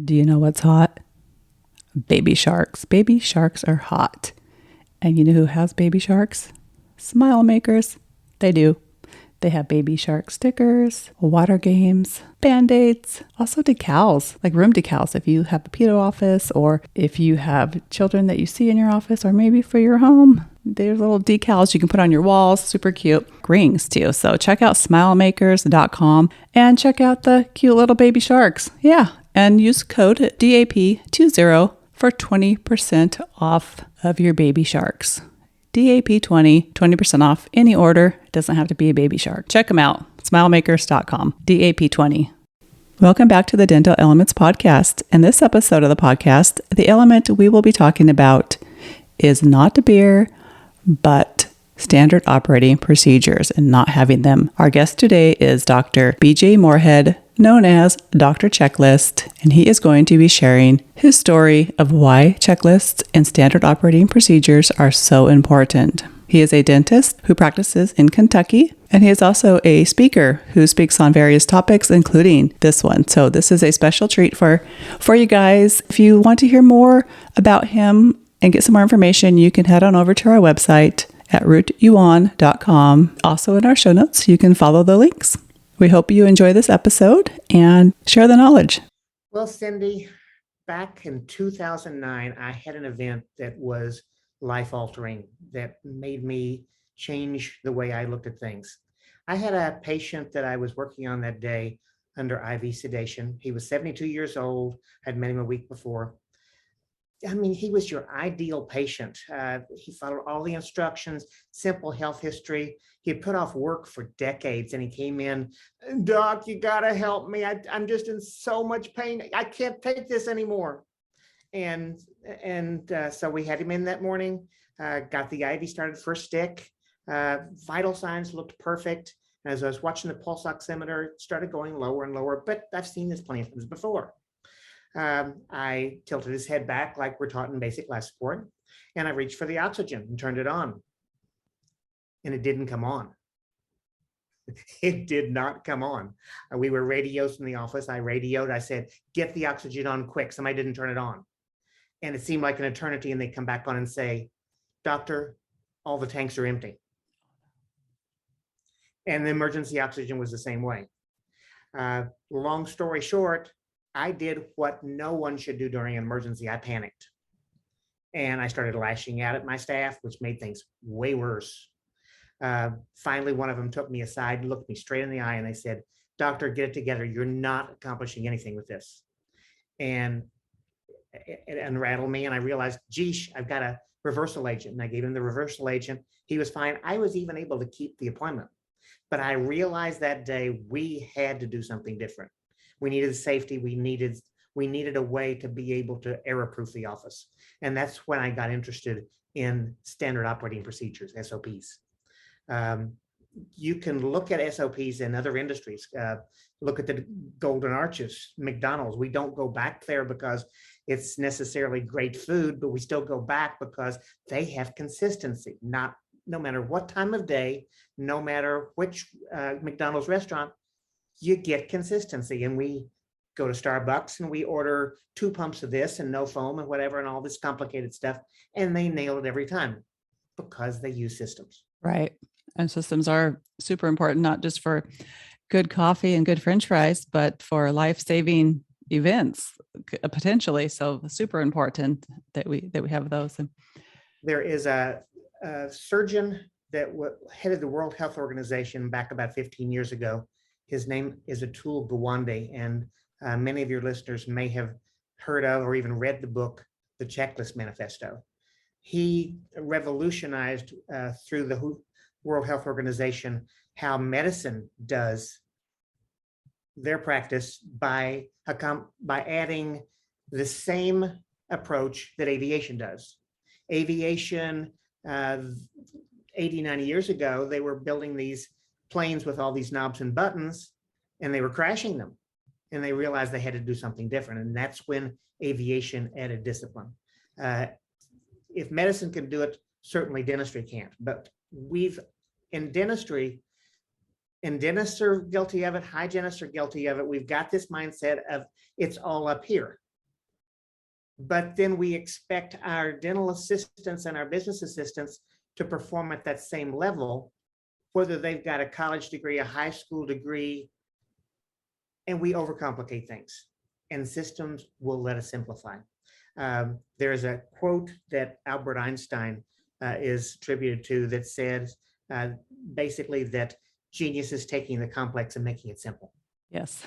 Do you know what's hot? Baby sharks. Baby sharks are hot. And you know who has baby sharks? Smile makers. They do. They have baby shark stickers, water games, band-aids, also decals, like room decals if you have a pedo office or if you have children that you see in your office or maybe for your home. There's little decals you can put on your walls, super cute. Rings too. So check out smilemakers.com and check out the cute little baby sharks. Yeah, and use code DAP20 for 20% off of your baby sharks. DAP20, 20% off any order. It doesn't have to be a baby shark. Check them out. Smilemakers.com. DAP20. Welcome back to the Dental Elements podcast. In this episode of the podcast, the element we will be talking about is not beer, but standard operating procedures and not having them. Our guest today is Dr. BJ Moorhead, known as Dr. Checklist, and he is going to be sharing his story of why checklists and standard operating procedures are so important. He is a dentist who practices in Kentucky, and he is also a speaker who speaks on various topics, including this one. So this is a special treat for you guys. If you want to hear more about him and get some more information, you can head on over to our website at rooteyuan.com. Also in our show notes, you can follow the links. We hope you enjoy this episode and share the knowledge. Well, Cindy, back in 2009, I had an event that was life-altering, that made me change the way I looked at things. I had a patient that I was working on that day under IV sedation. He was 72 years old. I'd met him a week before. I mean, he was your ideal patient. He followed all the instructions, simple health history. He had put off work for decades and he came in, "Doc, you gotta help me. I'm just in so much pain. I can't take this anymore." And so we had him in that morning, got the IV started first stick. Vital signs looked perfect. As I was watching the pulse oximeter, it started going lower and lower, but I've seen this plenty of times before. I tilted his head back like we're taught in basic life support, and I reached for the oxygen and turned it on, and it didn't come on. It did not come on. We were radios in the office. I radioed. I said, "Get the oxygen on quick." Somebody didn't turn it on. And it seemed like an eternity, and they come back on and say, "Doctor, all the tanks are empty." And the emergency oxygen was the same way. Long story short, I did what no one should do during an emergency. I panicked. And I started lashing out at my staff, which made things way worse. Finally, one of them took me aside, looked me straight in the eye, and they said, "Doctor, get it together. You're not accomplishing anything with this." And it unrattled me, and I realized, geesh, I've got a reversal agent. And I gave him the reversal agent. He was fine. I was even able to keep the appointment. But I realized that day we had to do something different. We needed safety. We needed a way to be able to error-proof the office. And that's when I got interested in standard operating procedures, SOPs. You can look at SOPs in other industries. Look at the Golden Arches, McDonald's. We don't go back there because it's necessarily great food, but we still go back because they have consistency. No matter what time of day, no matter which McDonald's restaurant, you get consistency. And we go to Starbucks and we order 2 pumps of this and no foam and whatever and all this complicated stuff. And they nail it every time because they use systems. Right. And systems are super important, not just for good coffee and good French fries, but for life-saving events potentially. So super important that we have those. There is a surgeon that headed the World Health Organization back about 15 years ago. His name is Atul Gawande, and many of your listeners may have heard of or even read the book, The Checklist Manifesto. He revolutionized through the World Health Organization how medicine does their practice by adding the same approach that aviation does. Aviation, 80, 90 years ago, they were building these planes with all these knobs and buttons, and they were crashing them. And they realized they had to do something different. And that's when aviation added discipline. If medicine can do it, certainly dentistry can't. But in dentistry, and dentists are guilty of it, hygienists are guilty of it. We've got this mindset of it's all up here. But then we expect our dental assistants and our business assistants to perform at that same level, whether they've got a college degree, a high school degree, and we overcomplicate things. And systems will let us simplify. There's a quote that Albert Einstein is attributed to that says uh, basically that genius is taking the complex and making it simple. Yes.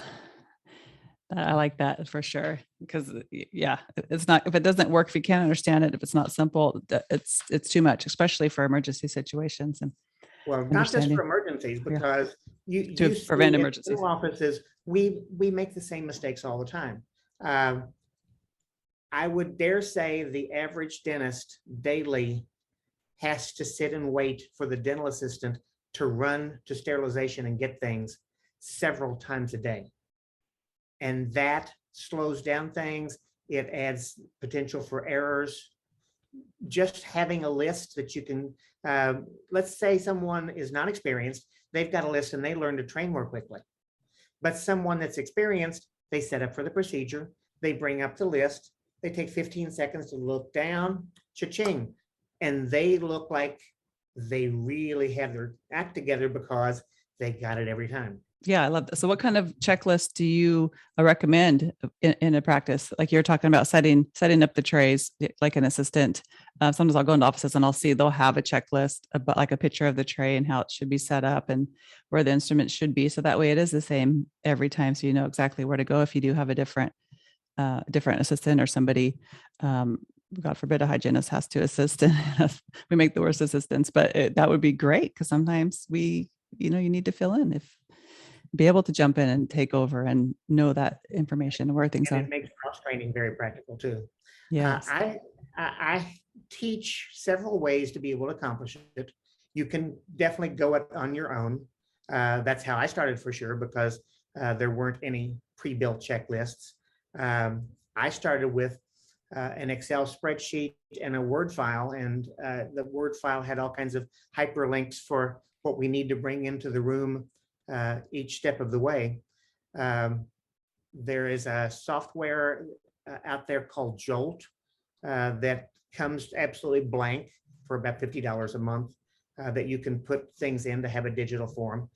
I like that for sure. Because yeah, it's not, if it doesn't work, if you can't understand it, if it's not simple, it's too much, especially for emergency situations and Well, not just for understanding. emergencies, Yeah. because To you prevent see in emergencies. dental offices, we make the same mistakes all the time. I would dare say the average dentist daily has to sit and wait for the dental assistant to run to sterilization and get things several times a day. And that slows down things. It adds potential for errors. Just having a list that you can, let's say someone is not experienced, they've got a list and they learn to train more quickly. But someone that's experienced, they set up for the procedure, they bring up the list, they take 15 seconds to look down, cha-ching, and they look like they really have their act together because they got it every time. Yeah, I love that. So what kind of checklist do you recommend in a practice? Like you're talking about setting up the trays like an assistant. Sometimes I'll go into offices and I'll see they'll have a checklist about like a picture of the tray and how it should be set up and where the instruments should be. So that way it is the same every time. So you know exactly where to go if you do have a different assistant or somebody, God forbid a hygienist has to assist. We make the worst assistants, but that would be great because sometimes you need to fill in, if be able to jump in and take over and know that information where things And are. it makes cross training very practical too. Yes. I teach several ways to be able to accomplish it. You can definitely go it on your own. That's how I started for sure, because there weren't any pre-built checklists. I started with an Excel spreadsheet and a Word file, and the Word file had all kinds of hyperlinks for what we need to bring into the room each step of the way. There is a software out there called Jolt that comes absolutely blank for about $50 a month that you can put things in to have a digital form.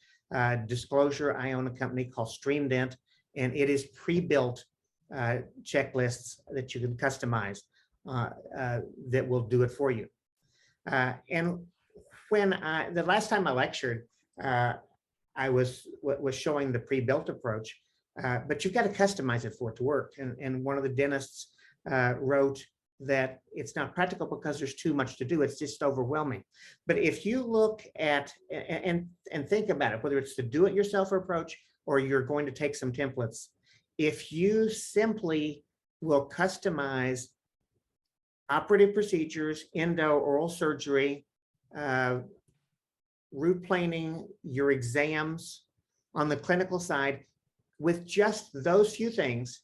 Disclosure, I own a company called StreamDent, and it is pre-built checklists that you can customize that will do it for you. And when the last time I lectured, I was showing the pre-built approach, but you've got to customize it for it to work. And one of the dentists wrote that it's not practical because there's too much to do. It's just overwhelming. But if you look at and think about it, whether it's the do-it-yourself approach or you're going to take some templates, if you simply will customize operative procedures, endo, oral surgery, root planing, your exams on the clinical side, with just those few things,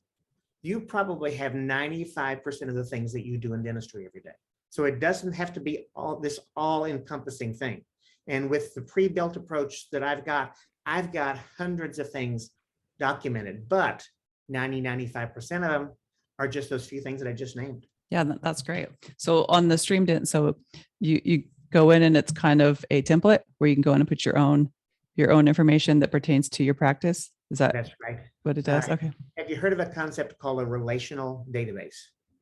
you probably have 95% of the things that you do in dentistry every day. So it doesn't have to be all-encompassing thing. And with the pre-built approach that I've got hundreds of things documented, but 95% of them are just those few things that I just named. Yeah, that's great. So on the StreamDent, so you go in and it's kind of a template where you can go in and put your own information that pertains to your practice. Is that That's right. what it does? Okay. Have you heard of a concept called a relational database?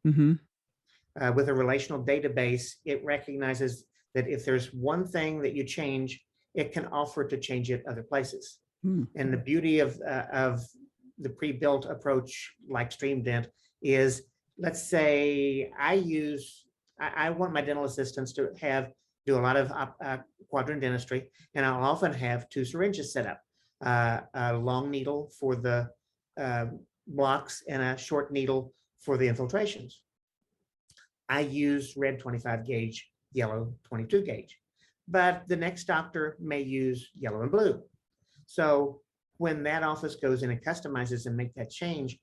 Mm-hmm. With a relational database, it recognizes that if there's one thing that you change, it can offer to change it other places. Mm. And the beauty of the pre-built approach like StreamDent is, let's say I want my dental assistants to do a lot of quadrant dentistry, and I'll often have 2 syringes set up, a long needle for the blocks and a short needle for the infiltrations. I use red 25 gauge, yellow 22 gauge, but the next doctor may use yellow and blue. So when that office goes in and customizes and make that change,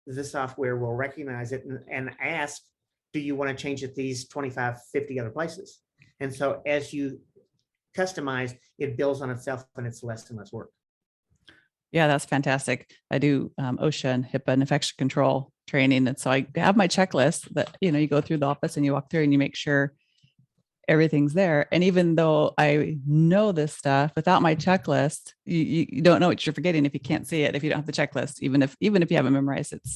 the software will recognize it and ask, do you want to change it these 25, 50 other places? And so as you customize, it builds on itself and it's less and less work. Yeah, that's fantastic. I do OSHA and HIPAA and infection control training. And so I have my checklist that, you know, you go through the office and you walk through and you make sure everything's there. And even though I know this stuff, without my checklist, you don't know what you're forgetting if you can't see it, if you don't have the checklist, even if you haven't memorized it.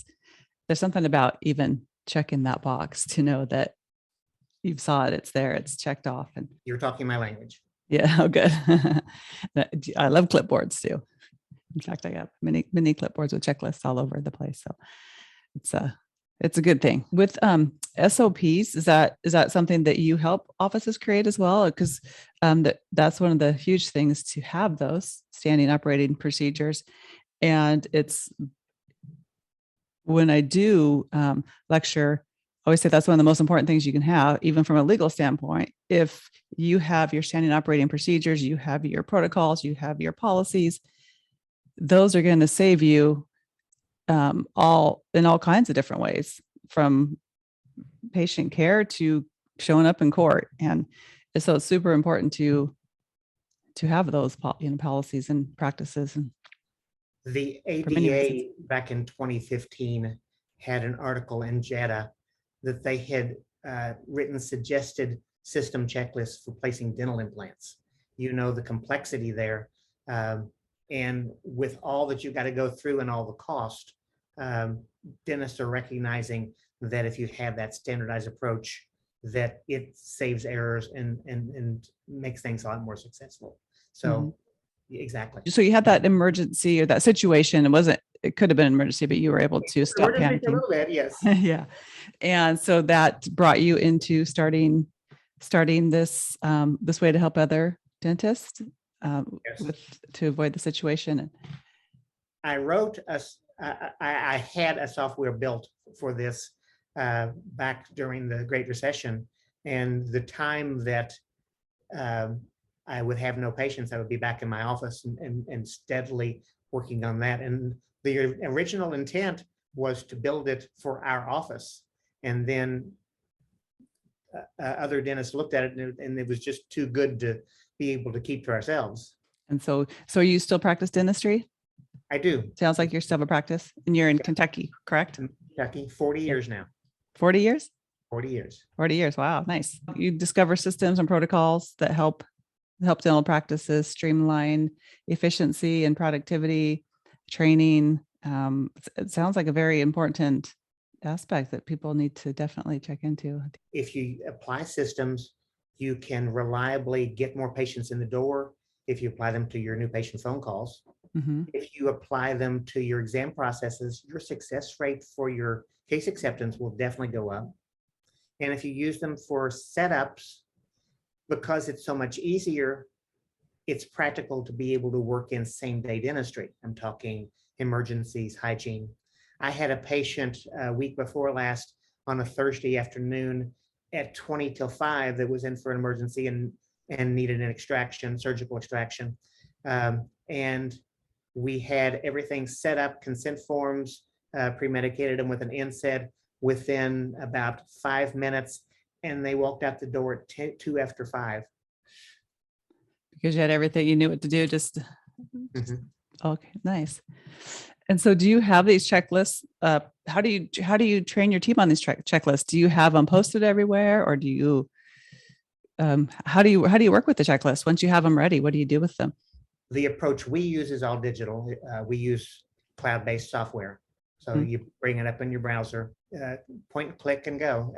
There's something about even checking that box to know that you saw it, it's there, it's checked off. And You're talking my language. yeah, oh, good. I love clipboards too. In fact, I have many clipboards with checklists all over the place. So it's a good thing. With SOPs, is that something that you help offices create as well? Because that's one of the huge things, to have those standing operating procedures. And it's, when I do lecture, I always say that's one of the most important things you can have, even from a legal standpoint. If you have your standing operating procedures, you have your protocols, you have your policies, those are going to save you all kinds of different ways, from patient care to showing up in court. And so it's super important to have those policies and practices. And the for many reasons. ADA back in 2015 had an article in JEDA that they had written suggested system checklists for placing dental implants. You know, the complexity there. And with all that you've got to go through and all the cost, dentists are recognizing that if you have that standardized approach, that it saves errors and makes things a lot more successful. So exactly. So you had that emergency or that situation. It could have been an emergency, but you were able to stop panicking. A little bit, yes. Yeah. And so that brought you into starting this this way to help other dentists to avoid the situation. I wrote I had a software built for this back during the Great Recession, and the time that I would have no patients, I would be back in my office and steadily working on that. And the original intent was to build it for our office, and then other dentists looked at it and it was just too good to be able to keep to ourselves. And so you still practice dentistry? I do. Sounds like you're still a practice, and you're in Kentucky, correct? Kentucky, 40 years now. 40 years? 40 years. 40 years. Wow. Nice. You discover systems and protocols that help dental practices streamline efficiency and productivity, training. It sounds like a very important aspect that people need to definitely check into. If you apply systems, you can reliably get more patients in the door. If you apply them to your new patient phone calls, if you apply them to your exam processes, your success rate for your case acceptance will definitely go up. And if you use them for setups, because it's so much easier, it's practical to be able to work in same-day dentistry. I'm talking emergencies, hygiene. I had a patient a week before last on a Thursday afternoon at 20 till 5 that was in for an emergency and needed an extraction, surgical extraction. And we had everything set up, consent forms, pre-medicated them with an NSAID within about 5 minutes, and they walked out the door at 2 after 5. Because you had everything, you knew what to do. Just okay, nice. And so, do you have these checklists? How do you train your team on these checklists? Do you have them posted everywhere, or do you? How do you work with the checklist once you have them ready? What do you do with them? The approach we use is all digital. We use cloud-based software. So you bring it up in your browser, point and click and go.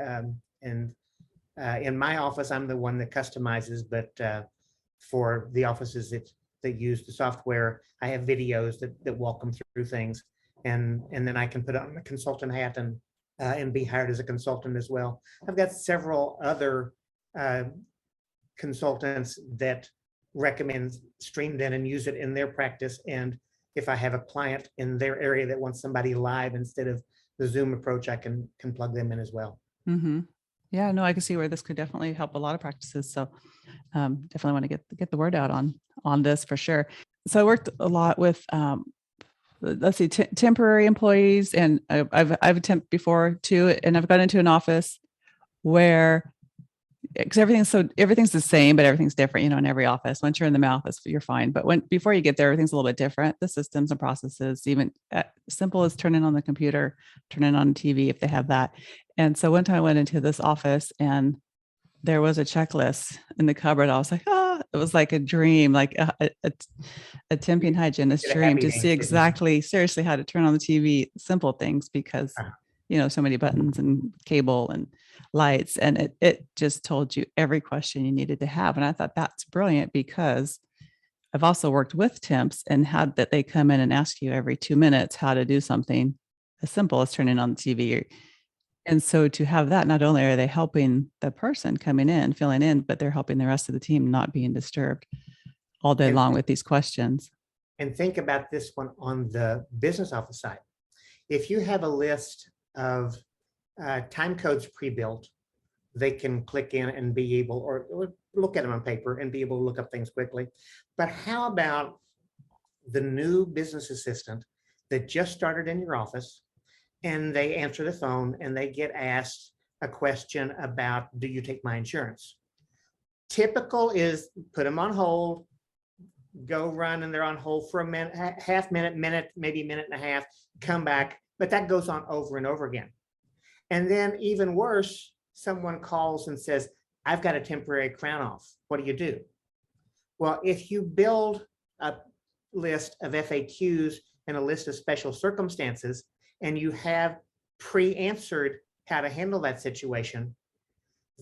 In my office, I'm the one that customizes, but for the offices that use the software, I have videos that walk them through things. And then I can put on the consultant hat and be hired as a consultant as well. I've got several other consultants that recommend StreamDent and use it in their practice. And if I have a client in their area that wants somebody live instead of the Zoom approach, I can plug them in as well. Yeah, no, I can see where this could definitely help a lot of practices. So definitely want to get the word out on this for sure. So I worked a lot with let's see, temporary employees, and I've attempted before too, and I've gone into an office where because everything's the same, but everything's different, in every office. Once you're in the mouth, you're fine. But before you get there, everything's a little bit different. The systems and processes, even simple as turning on the computer, turning on TV if they have that. And so one time I went into this office and there was a checklist in the cupboard. I was like, it was like a dream, like a temping hygienist dream to see exactly, seriously, how to turn on the TV, simple things, because, so many buttons and cable and lights, and it just told you every question you needed to have. And I thought that's brilliant, because I've also worked with temps and had that they come in and ask you every 2 minutes how to do something as simple as turning on the TV. And so to have that, not only are they helping the person coming in, filling in, but they're helping the rest of the team not being disturbed all day long with these questions. And think about this one on the business office side. If you have a list of time codes pre-built, they can click in and be able, or look at them on paper and be able to look up things quickly. But how about the new business assistant that just started in your office, and they answer the phone and they get asked a question about, do you take my insurance? Typical is put them on hold, go run, and they're on hold for a minute, half minute, maybe a minute and a half, come back. But that goes on over and over again. And then even worse, someone calls and says, I've got a temporary crown off. What do you do? Well, if you build a list of FAQs and a list of special circumstances, and you have pre-answered how to handle that situation,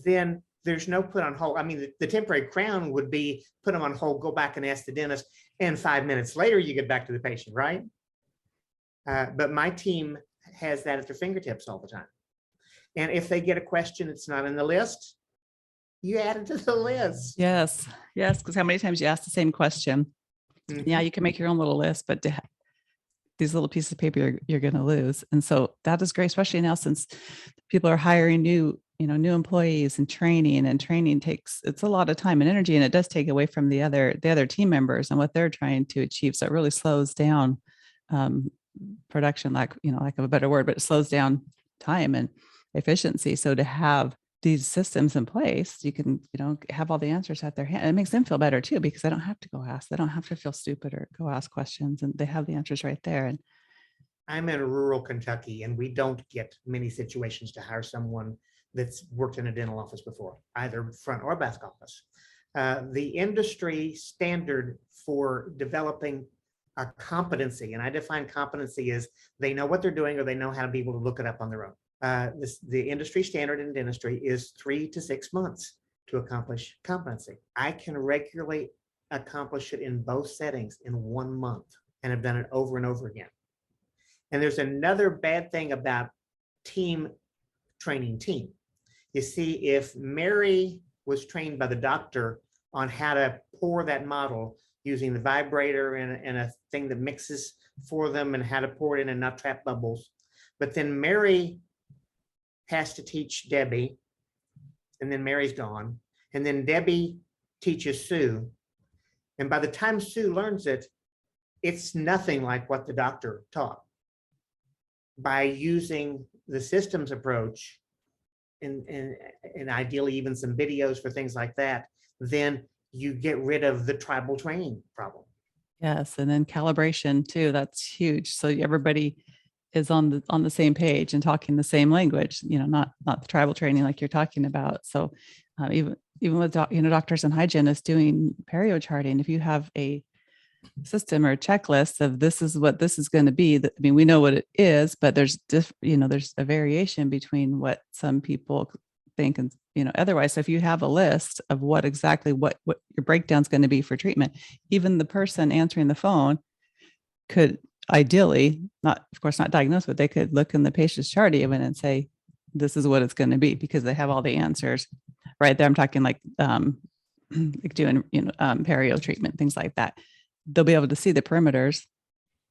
then there's no put on hold. I mean, the temporary crown would be put them on hold, go back and ask the dentist, and 5 minutes later, you get back to the patient, right? But my team has that at their fingertips all the time. And if they get a question that's not in the list, you add it to the list. Yes, because how many times you ask the same question? Mm-hmm. Yeah, you can make your own little list, but these little pieces of paper you're going to lose. And so that is great, especially now since people are hiring new employees, and training it's a lot of time and energy, and it does take away from the other team members and what they're trying to achieve. So it really slows down production, lack of a better word, but it slows down time and efficiency. So to have these systems in place, you can, have all the answers at their hand. It makes them feel better too, because they don't have to go ask. They don't have to feel stupid or go ask questions, and they have the answers right there. And I'm in rural Kentucky, and we don't get many situations to hire someone that's worked in a dental office before, either front or back office. The industry standard for developing a competency, and I define competency as they know what they're doing, or they know how to be able to look it up on their own. The industry standard in dentistry is 3 to 6 months to accomplish competency. I can regularly accomplish it in both settings in 1 month, and have done it over and over again. And there's another bad thing about training team. You see, if Mary was trained by the doctor on how to pour that model using the vibrator and a thing that mixes for them, and how to pour it in and not trap bubbles, but then Mary has to teach Debbie, and then Mary's gone, and then Debbie teaches Sue, and by the time Sue learns it, it's nothing like what the doctor taught. By using the systems approach, and ideally even some videos for things like that, then you get rid of the tribal training problem. Yes, and then calibration too. That's huge. So everybody is on the same page and talking the same language. Not the tribal training like you're talking about. So even with doctors and hygienists doing perio charting, if you have a system or a checklist of this is what this is going to be, we know what it is, but there's there's a variation between what some people think and otherwise. So if you have a list of what your breakdown is going to be for treatment, even the person answering the phone could ideally, not diagnose, but they could look in the patient's chart even and say, this is what it's going to be, because they have all the answers right there. I'm talking like doing perio treatment, things like that. They'll be able to see the perimeters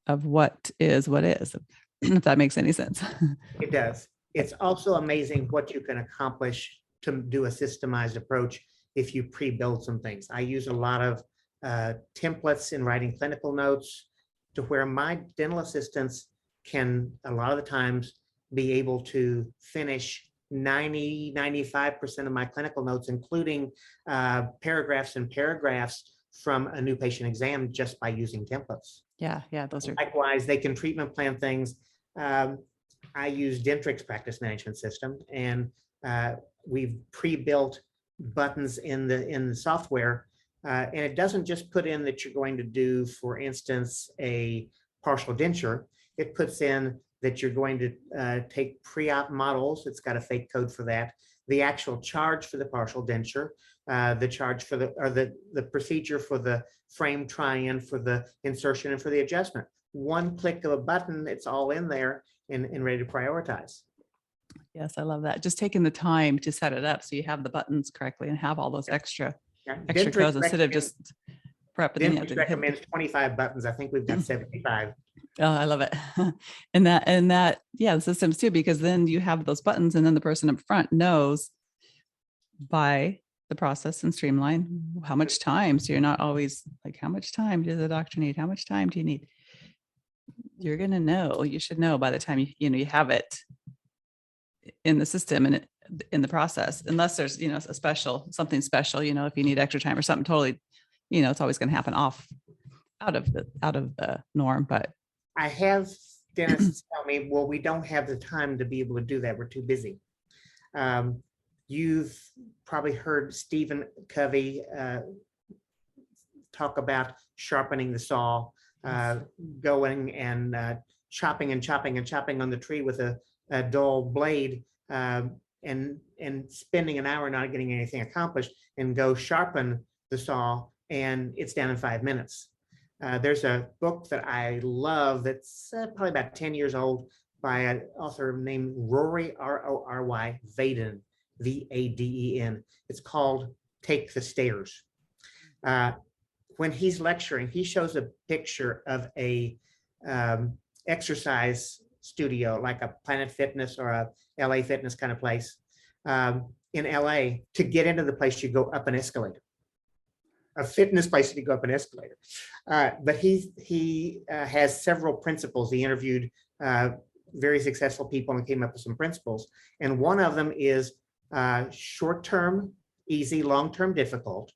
of what is, if that makes any sense. It does. It's also amazing what you can accomplish to do a systemized approach if you pre-build some things. I use a lot of templates in writing clinical notes, to where my dental assistants can, a lot of the times, be able to finish 95% of my clinical notes, including paragraphs and paragraphs from a new patient exam, just by using templates. Yeah, those are Likewise, they can treatment plan things. I use Dentrix practice management system, and we've pre-built buttons in the software, and it doesn't just put in that you're going to do, for instance, a partial denture. It puts in that you're going to take pre-op models. It's got a fake code for that. The actual charge for the partial denture, the charge for the procedure for the frame try-in, for the insertion, and for the adjustment. One click of a button, it's all in there and ready to prioritize. Yes, I love that. Just taking the time to set it up so you have the buttons correctly and have all those extra codes instead of just prep. Dentrix recommends 25 buttons. I think we've got 75. Oh, I love it. and that, yeah, the systems too, because then you have those buttons and then the person up front knows by the process and streamline how much time. So you're not always like, how much time does the doctor need? How much time do you need? You're going to know, you should know by the time you have it in the system and in the process, unless there's, something special, if you need extra time or something totally, it's always going to happen out of the norm. But I have dentists tell me, well, we don't have the time to be able to do that. We're too busy. You've probably heard Stephen Covey talk about sharpening the saw, going and chopping and chopping and chopping on the tree with a dull blade, and spending an hour not getting anything accomplished, and go sharpen the saw, and it's down in 5 minutes. There's a book that I love that's probably about 10 years old by an author named Rory, R-O-R-Y, Vaden, V-A-D-E-N. It's called Take the Stairs. When he's lecturing, he shows a picture of a exercise studio, like a Planet Fitness or a LA Fitness kind of place. In LA, to get into the place, you go up an escalator. A fitness place, you go up an escalator. But he has several principles. He interviewed very successful people and came up with some principles. And one of them is short-term easy, long-term difficult,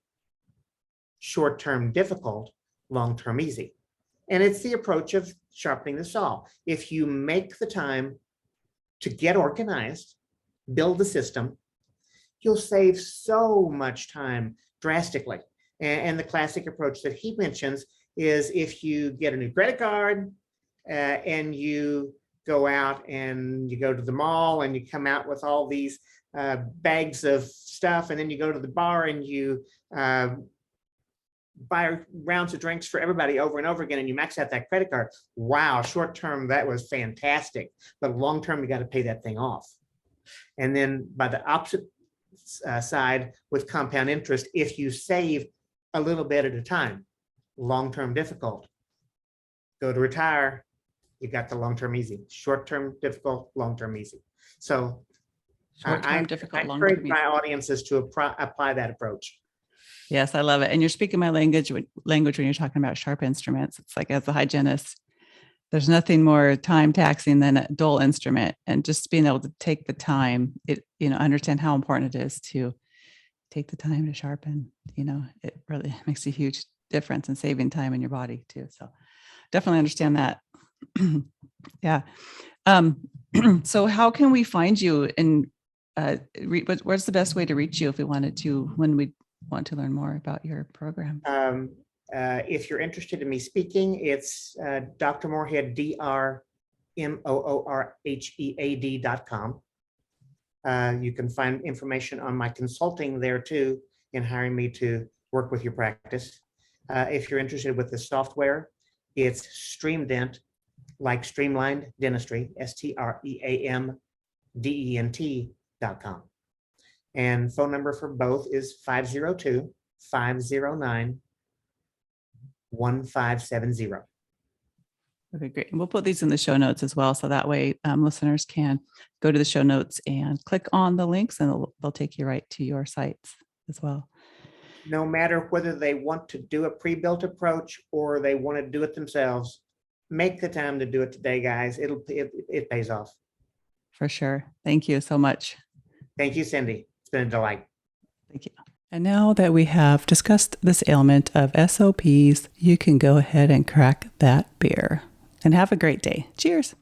short-term difficult, long-term easy. And it's the approach of sharpening the saw. If you make the time to get organized, build the system, you'll save so much time drastically. And the classic approach that he mentions is, if you get a new credit card and you go out and you go to the mall and you come out with all these bags of stuff, and then you go to the bar and you buy rounds of drinks for everybody over and over again, and you max out that credit card. Wow, short term, that was fantastic. But long term, you got to pay that thing off. And then by the opposite side, with compound interest, if you save a little bit at a time, long-term difficult. Go to retire, you got the long-term easy. Short-term difficult, long-term easy. So I encourage my audiences to apply that approach. Yes, I love it. And you're speaking my language when you're talking about sharp instruments. It's like, as a hygienist, there's nothing more time taxing than a dull instrument, and just being able to take the time, understand how important it is to take the time to sharpen. It really makes a huge difference in saving time in your body too. So definitely understand that. Yeah. So how can we find you, and what's the best way to reach you if we wanted to, when we want to learn more about your program? If you're interested in me speaking, it's Dr. Moorhead, DrMoorhead.com. You can find information on my consulting there too, in hiring me to work with your practice. If you're interested with the software, it's StreamDent, like streamlined dentistry, StreamDent.com. And phone number for both is 502-509-1570. Okay, great. And we'll put these in the show notes as well. So that way listeners can go to the show notes and click on the links, and they'll take you right to your sites as well. No matter whether they want to do a pre-built approach or they want to do it themselves, make the time to do it today, guys. It pays off. For sure. Thank you so much. Thank you, Cindy. It's been a delight. Thank you. And now that we have discussed this ailment of SOPs, you can go ahead and crack that beer. And have a great day. Cheers.